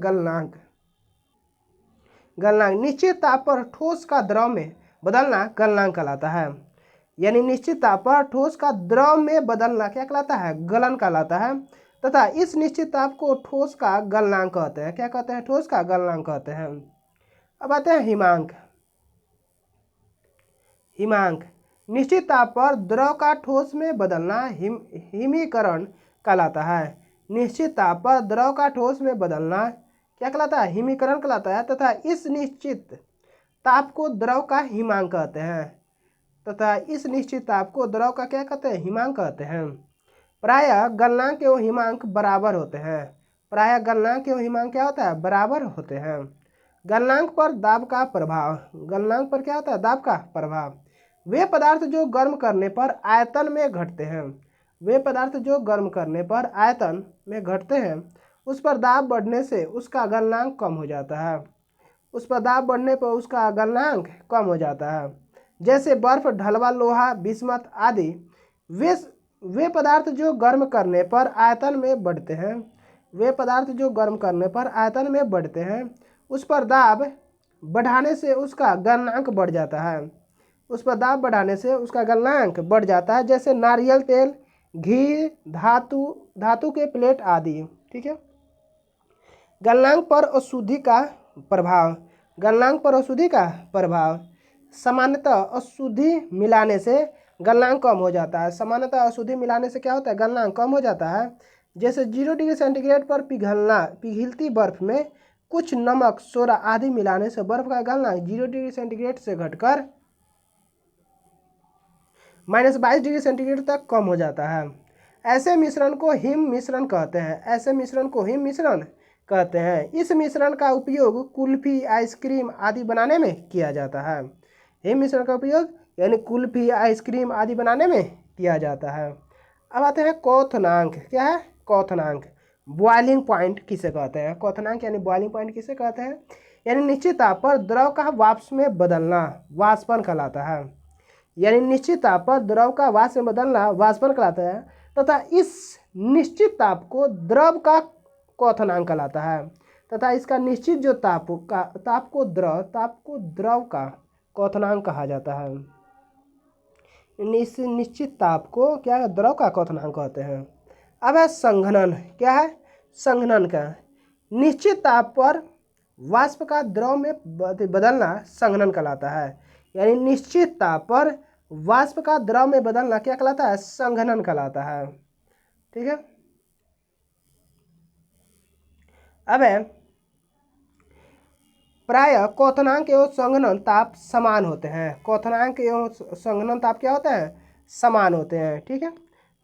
गलनांक निश्चित ताप पर ठोस का द्रव में बदलना गलनांक कहलाता है। यानी निश्चित ताप पर ठोस का द्रव में बदलना क्या कहलाता है? गलन कहलाता है। तथा इस निश्चित ताप को ठोस का गलनांक कहते हैं। क्या कहते हैं? ठोस का गलनांक कहते हैं। अब आते हैं हिमांक। निश्चित ताप पर द्रव का ठोस में बदलना हिमीकरण कहलाता है। निश्चित ताप पर द्रव का ठोस में बदलना क्या कहलाता है? हिमीकरण कहलाता है। तथा इस निश्चित ताप को द्रव का हिमांक कहते हैं तथा इस निश्चित ताप को द्रव का क्या कहते हैं, हिमांक कहते हैं। प्रायः गलनांक एवं हिमांक बराबर होते हैं। प्रायः गलनांक एवं हिमांक क्या होता है, बराबर होते हैं। गलनांक पर दाब का प्रभाव, गलनांक पर क्या होता है, दाब का प्रभाव। वे पदार्थ जो गर्म करने पर आयतन में घटते हैं, वे पदार्थ जो गर्म करने पर आयतन में घटते हैं, उस पर दाब बढ़ने से उसका गलनांक कम हो जाता है, उस पर दाब बढ़ने पर उसका गलनांक कम हो जाता है। जैसे बर्फ, ढलवा लोहा, बिस्मत आदि वे पदार्थ जो गर्म करने पर आयतन में बढ़ते हैं, वे पदार्थ जो गर्म करने पर आयतन में बढ़ते हैं, उस पर दाब बढ़ाने से उसका गलनांक बढ़ जाता है, उस पर दाब बढ़ाने से उसका गलनांक बढ़ जाता है। जैसे नारियल तेल, घी, धातु के प्लेट आदि। ठीक है। गलनांक पर अशुद्धि का प्रभाव, गलनांक पर अशुद्धि का प्रभाव। सामान्यतः अशुद्धि मिलाने से गलनांक कम हो जाता है, सामान्यतः अशुद्धि मिलाने से क्या होता है, गलनांक कम हो जाता है। जैसे 0 डिग्री सेंटीग्रेड पर पिघलती बर्फ में कुछ नमक, सोडा आदि मिलाने से बर्फ का गलनांक 0 डिग्री सेंटीग्रेड से घटकर -22 डिग्री सेंटीग्रेड तक कम हो जाता है। ऐसे मिश्रण को हिम मिश्रण कहते हैं, ऐसे मिश्रण को हिम मिश्रण कहते हैं। इस मिश्रण का उपयोग कुल्फी, आइसक्रीम आदि बनाने में किया जाता है। हिम मिश्रण का उपयोग यानी कुल्फी, आइसक्रीम आदि बनाने में किया जाता है। अब आते हैं क्वथनांक। क्या है, क्वथनांक। बॉइलिंग पॉइंट किसे कहते हैं, क्वथनांक यानी बॉइलिंग पॉइंट किसे कहते हैं, यानी निश्चित ताप पर द्रव का वाष्प में बदलना वाष्पन कहलाता है, यानी निश्चित ताप पर द्रव का वाष्प में बदलना वाष्पन कहलाता है तथा इस निश्चित ताप को द्रव का क्वथनांक कहलाता है तथा इसका निश्चित जो ताप को द्रव का क्वथनांक कहा जाता है। इस निश्चित ताप को क्या, द्रव का क्वथनांक कहते हैं। अब है संघनन। क्या है, संघनन का। निश्चित ताप पर वाष्प का द्रव में बदलना संघनन कहलाता है, यानी निश्चित ताप पर वाष्प का द्रव में बदलना क्या कहलाता है, संघनन कहलाता है। ठीक है। अब है प्रायः क्वथनांक एवं संघनन ताप समान होते हैं, क्वथनांक एवं संघनन ताप क्या होते हैं, समान होते हैं। ठीक है।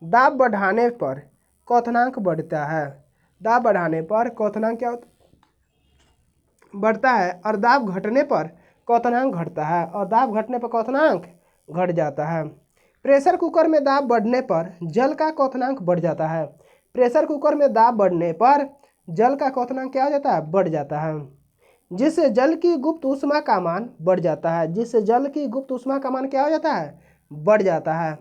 दाब बढ़ाने पर क्वथनांक बढ़ता है, दाब बढ़ाने पर क्वथनांक क्या होता, बढ़ता है, और दाब घटने पर क्वथनांक घटता है, और दाब घटने पर क्वथनांक घट जाता है। प्रेशर कुकर में दाब बढ़ने पर जल का क्वथनांक बढ़ जाता है, प्रेशर कुकर में दाब बढ़ने पर जल का क्वथनांक क्या हो जाता है, बढ़ जाता है, जिससे जल की गुप्त ऊष्मा का मान बढ़ जाता है, जिससे जल की गुप्त ऊष्मा का मान क्या हो जाता है, बढ़ जाता है।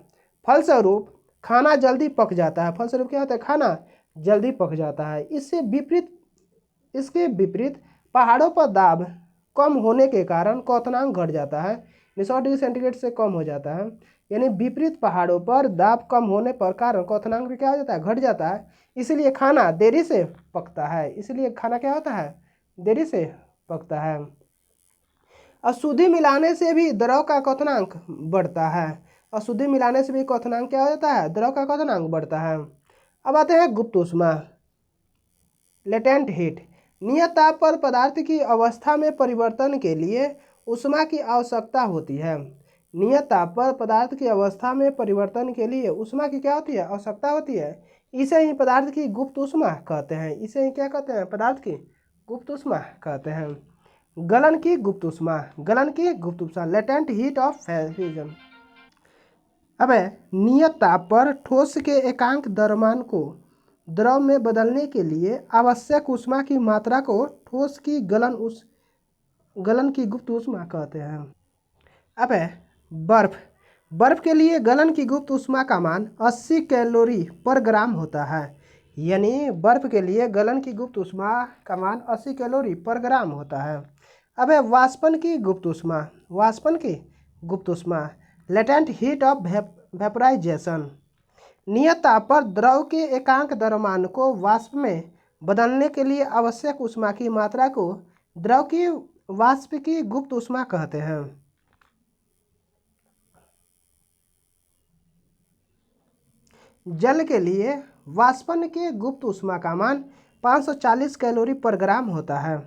फलस्वरूप खाना जल्दी पक जाता है, फलस्वरूप क्या होता है, खाना जल्दी पक जाता है। इसके विपरीत पहाड़ों पर दाब कम होने के कारण क्वथनांक घट जाता है, 100 डिग्री सेंटीग्रेड से कम हो जाता है, यानी विपरीत पहाड़ों पर दाब कम होने पर कारण क्वथनांक क्या हो जाता है, घट जाता है, इसलिए खाना देरी से पकता है, इसलिए खाना क्या होता है, देरी से पकता है। अशुद्धि मिलाने से भी द्रव का क्वथनांक बढ़ता है, अशुद्धि मिलाने से भी क्वथनांक क्या हो जाता है, द्रव का क्वथनांक बढ़ता है। अब आते हैं गुप्त ऊष्मा, लेटेंट हीट। नियत ताप पर पदार्थ की अवस्था में परिवर्तन के लिए ऊष्मा की आवश्यकता होती है, नियत ताप पर पदार्थ की अवस्था में परिवर्तन के लिए ऊष्मा की क्या होती है, आवश्यकता होती है। इसे ही पदार्थ की गुप्त ऊष्मा कहते हैं, इसे ही क्या कहते हैं, पदार्थ की गुप्त ऊष्मा कहते हैं। गलन की गुप्त ऊष्मा, गलन की गुप्त ऊष्मा, लेटेंट हीट ऑफ फ्यूजन। अब नियत ताप पर ठोस के एकांक द्रव्यमान को द्रव में बदलने के लिए आवश्यक ऊष्मा की मात्रा को ठोस की गलन की गुप्त ऊष्मा कहते हैं। अब बर्फ के लिए गलन की गुप्त ऊष्मा का मान 80 कैलोरी पर ग्राम होता है, यानी बर्फ के लिए गलन की गुप्त ऊष्मा का मान 80 कैलोरी पर ग्राम होता है। अब वाष्पन की गुप्त ऊष्मा, वाष्पन की गुप्त ऊष्मा, लेटेंट हीट ऑफ वेपराइजेशन। नियत ताप पर द्रव के एकांक द्रव्यमान को वाष्प में बदलने के लिए आवश्यक ऊष्मा की मात्रा को द्रव की वाष्प की गुप्त ऊष्मा कहते हैं। जल के लिए वाष्पन के गुप्त ऊष्मा का मान 540 कैलोरी पर ग्राम होता है,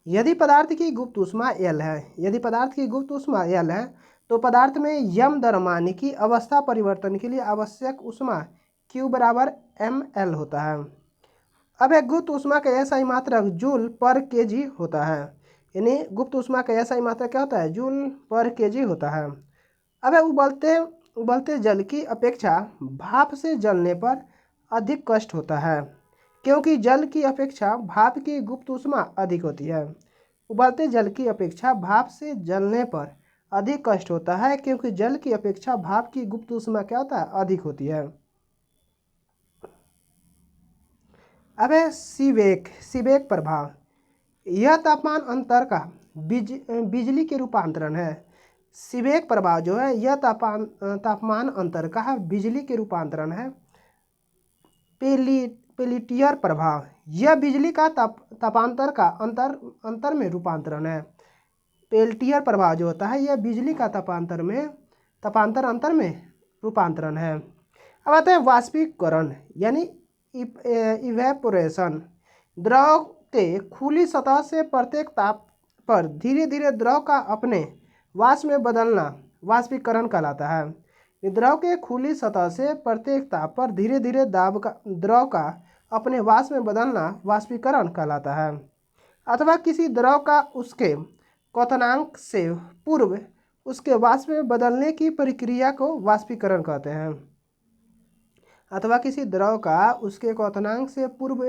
यदि पदार्थ की गुप्त ऊष्मा L है, यदि पदार्थ की गुप्त ऊष्मा L है तो पदार्थ में यम द्रव्यमान की अवस्था परिवर्तन के लिए आवश्यक ऊष्मा Q बराबर ml होता है। अब एक गुप्त ऊष्मा का एसआई मात्रक जूल पर केजी होता है, यानी गुप्त ऊष्मा का एसआई मात्रक क्या होता है, जूल पर केजी होता है। अब उबलते उबलते जल की अपेक्षा भाप से जलने पर अधिक कष्ट होता है, क्योंकि जल की अपेक्षा भाप की गुप्त ऊष्मा अधिक होती है। उबलते जल की अपेक्षा भाप से जलने पर अधिक कष्ट होता है, क्योंकि जल की अपेक्षा भाप की गुप्त ऊष्मा क्या होता है, अधिक होती है। अब है सीबेक प्रभाव। यह तापमान अंतर का बिजली के रूपांतरण है। सीबेक प्रभाव जो है यह तापमान अंतर का बिजली के रूपांतरण है। पेल्टियर प्रभाव, यह बिजली का तापांतर का अंतर में रूपांतरण है। पेल्टियर प्रभाव जो होता है यह बिजली का तापांतर अंतर में रूपांतरण है। अब आते हैं वाष्पीकरण यानी इवेपोरेशन। द्रव के खुली सतह से प्रत्येक ताप पर धीरे धीरे द्रव का अपने वाष्प में बदलना वाष्पीकरण कहलाता है। द्रव के खुली सतह से प्रत्येक ताप पर धीरे धीरे द्रव का अपने वाष्प में बदलना वाष्पीकरण कहलाता है। अथवा किसी द्रव का उसके क्वथनांक से पूर्व उसके वाष्प में बदलने की प्रक्रिया को वाष्पीकरण कहते हैं। अथवा किसी द्रव का उसके क्वथनांक से पूर्व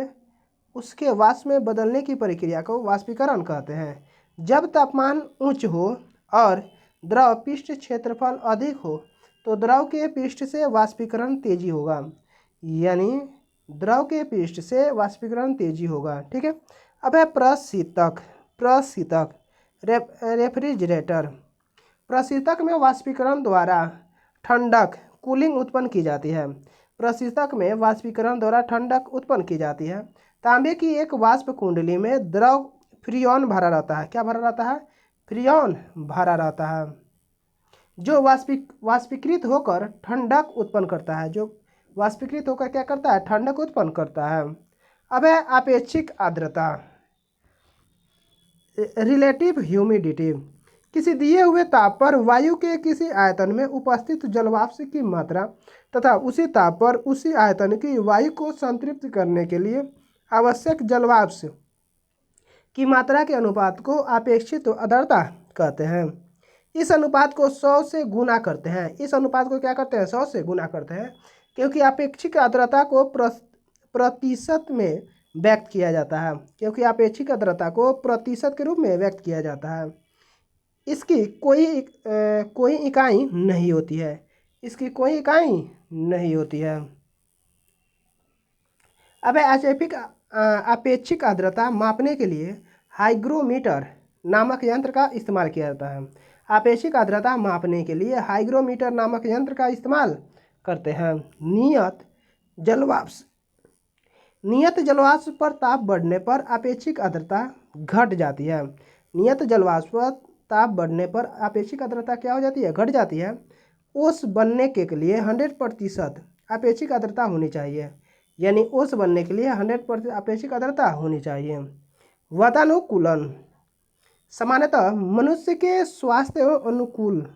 उसके वाष्प में बदलने की प्रक्रिया को वाष्पीकरण कहते हैं। जब तापमान उच्च हो और द्रव पृष्ठ क्षेत्रफल अधिक हो तो द्रव के पृष्ठ से वाष्पीकरण तेजी होगा, यानी द्रव के पृष्ठ से वाष्पीकरण तेजी होगा। ठीक है। अब है प्रशीतक रेफ्रिजरेटर। प्रशीतक में वाष्पीकरण द्वारा ठंडक कूलिंग उत्पन्न की जाती है। प्रशीतक में वाष्पीकरण द्वारा ठंडक उत्पन्न की जाती है। तांबे की एक वाष्प कुंडली में द्रव फ्रियोन भरा रहता है। क्या भरा रहता है? फ्रियोन भरा रहता है, जो वाष्पीकृत होकर ठंडक उत्पन्न करता है। जो वाष्पीकृत होकर क्या करता है? ठंडक उत्पन्न करता है। अब है आपेक्षिक आर्द्रता रिलेटिव ह्यूमिडिटी। किसी दिए हुए ताप पर वायु के किसी आयतन में उपस्थित जलवाष्प की मात्रा तथा उसी ताप पर उसी आयतन की वायु को संतृप्त करने के लिए आवश्यक जलवाष्प की मात्रा के अनुपात को अपेक्षित आर्द्रता कहते हैं। इस अनुपात को 100 से गुना करते हैं। इस अनुपात को क्या करते हैं? 100 से गुना करते हैं, क्योंकि अपेक्षिक आर्द्रता को प्रतिशत में व्यक्त किया जाता है। क्योंकि अपेक्षिक आर्द्रता को प्रतिशत के रूप में व्यक्त किया जाता है। इसकी कोई इकाई नहीं होती है। इसकी कोई इकाई नहीं होती है। अब अपेक्षिक आर्द्रता मापने के लिए हाइग्रोमीटर नामक यंत्र का इस्तेमाल किया जाता है। अपेक्षिक आर्द्रता मापने के लिए हाइग्रोमीटर नामक यंत्र का इस्तेमाल करते हैं। नियत जलवाष्प पर ताप बढ़ने पर अपेक्षिक आर्द्रता घट जाती है। नियत जलवाष्प पर ताप बढ़ने पर अपेक्षिक आर्द्रता क्या हो जाती है? घट जाती है। ओस बनने के लिए 100% अपेक्षिक आर्द्रता होनी चाहिए, यानी ओस बनने के लिए 100% अपेक्षिक आर्द्रता होनी चाहिए। वातानुकूलन सामान्यतः मनुष्य के स्वास्थ्य एवं अनुकूल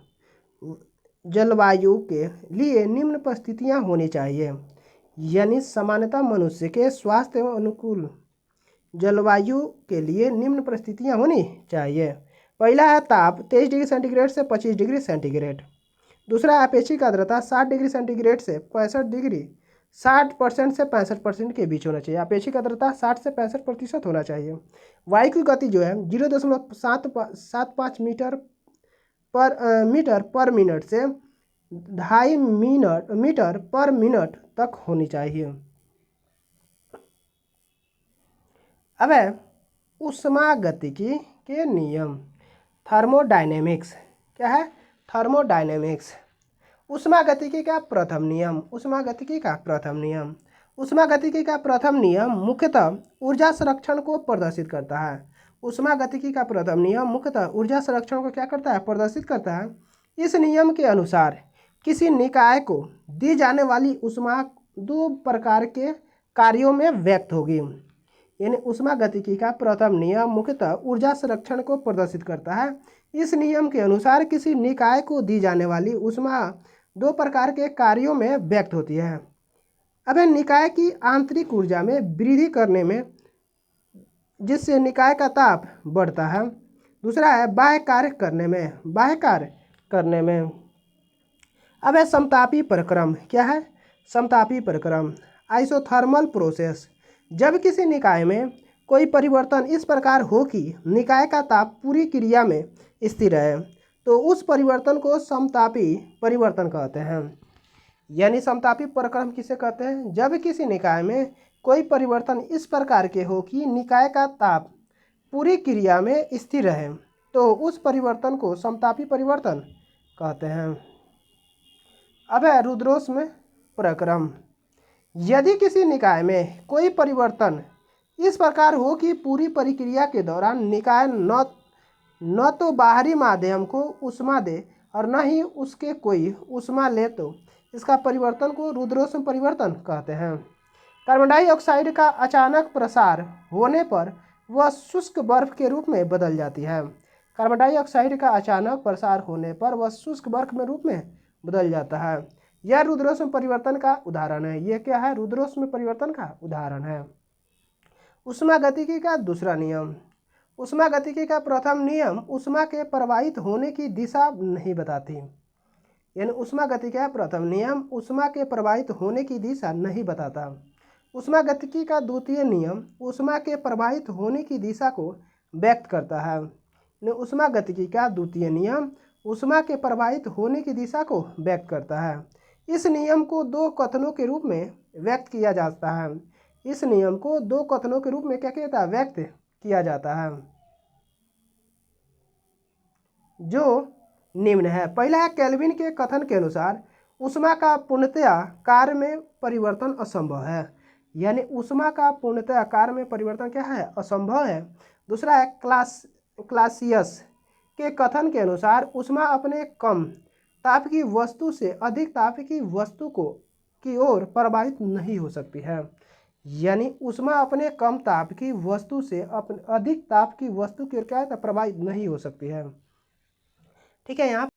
जलवायु के लिए निम्न परिस्थितियां होनी चाहिए, यानी सामान्यतः मनुष्य के स्वास्थ्य एवं अनुकूल जलवायु के लिए निम्न परिस्थितियां होनी चाहिए। पहला है ताप 23 डिग्री सेंटीग्रेड से 25 डिग्री सेंटीग्रेड। दूसरा अपेक्षिक आर्द्रता 60 डिग्री सेंटीग्रेड से 60% से 65% के बीच होना चाहिए। अपेक्षिक आर्द्रता 60 से 65% होना चाहिए। वायु की गति जो है 0.75 मीटर पर मिनट से 2.5 मीटर पर मिनट तक होनी चाहिए। अब है ऊष्मागतिकी के नियम, थर्मोडायनेमिक्स। क्या है? थर्मोडायनेमिक्स। ऊष्मागतिकी का प्रथम नियम। ऊष्मागतिकी का प्रथम नियम। ऊष्मागतिकी का प्रथम नियम मुख्यतः ऊर्जा संरक्षण को प्रदर्शित करता है। ऊष्मागतिकी का प्रथम नियम मुख्यतः ऊर्जा संरक्षण को क्या करता है? प्रदर्शित करता है। इस नियम के अनुसार किसी निकाय को दी जाने वाली ऊष्मा दो प्रकार के कार्यों में व्यक्त होगी। यानी ऊष्मागतिकी का प्रथम नियम मुख्यतः ऊर्जा संरक्षण को प्रदर्शित करता है। इस नियम के अनुसार किसी निकाय को दी जाने वाली ऊष्मा दो प्रकार के कार्यों में व्यक्त होती है। अब निकाय की आंतरिक ऊर्जा में वृद्धि करने में, जिससे निकाय का ताप बढ़ता है। दूसरा है बाह्य कार्य करने में, बाह्य कार्य करने में। अब है समतापी प्रक्रम। क्या है? समतापी प्रक्रम, आइसोथर्मल प्रोसेस। जब किसी निकाय में कोई परिवर्तन इस प्रकार हो कि निकाय का ताप पूरी क्रिया में स्थिर है, तो उस परिवर्तन को समतापी परिवर्तन कहते हैं। यानी समतापी प्रक्रम किसे कहते हैं? जब किसी निकाय में कोई परिवर्तन इस प्रकार के हो कि निकाय का ताप पूरी क्रिया में स्थिर रहे, तो उस परिवर्तन को समतापी परिवर्तन कहते हैं। अब है रुद्रोष्म प्रक्रम। यदि किसी निकाय में कोई परिवर्तन इस प्रकार हो कि पूरी प्रक्रिया के दौरान निकाय न तो बाहरी माध्यम को ऊष्मा दे और न ही उसके कोई ऊष्मा ले, तो इसका परिवर्तन को रुद्रोष्म परिवर्तन कहते हैं। कार्बन डाइऑक्साइड का अचानक प्रसार होने पर वह शुष्क बर्फ के रूप में बदल जाती है। कार्बन डाइऑक्साइड का अचानक प्रसार होने पर वह शुष्क बर्फ में रूप में बदल जाता है। यह रुद्रोष्म परिवर्तन का उदाहरण है। यह क्या है? रुद्रोष्म परिवर्तन का उदाहरण है। ऊष्मागतिकी का दूसरा नियम। ऊष्मागतिकी का प्रथम नियम ऊष्मा के प्रवाहित होने की दिशा नहीं बताती। यानी ऊष्मागतिकी का प्रथम नियम ऊष्मा के प्रवाहित होने की दिशा नहीं बताता। ऊष्मागतिकी का द्वितीय नियम ऊष्मा के प्रवाहित होने की दिशा को व्यक्त करता है। ऊष्मागतिकी का द्वितीय नियम ऊष्मा के प्रवाहित होने की दिशा को व्यक्त करता है। इस नियम को दो कथनों के रूप में व्यक्त किया जाता है। इस नियम को दो कथनों के रूप में क्या किया जाता है? व्यक्त किया जाता है, जो निम्न है। पहला है, केल्विन के कथन के अनुसार ऊष्मा का पूर्णतया कार्य में परिवर्तन असंभव है। यानी ऊष्मा का पूर्णतया कार्य में परिवर्तन क्या है? असंभव है। दूसरा है, क्लासियस के कथन के अनुसार ऊष्मा अपने कम ताप की वस्तु से अधिक ताप की वस्तु की ओर प्रवाहित नहीं हो सकती है। यानी ऊष्मा अपने कम ताप की वस्तु से अपने अधिक ताप की वस्तु की ओर क्या है? प्रवाहित नहीं हो सकती है। ठीक है। यहाँ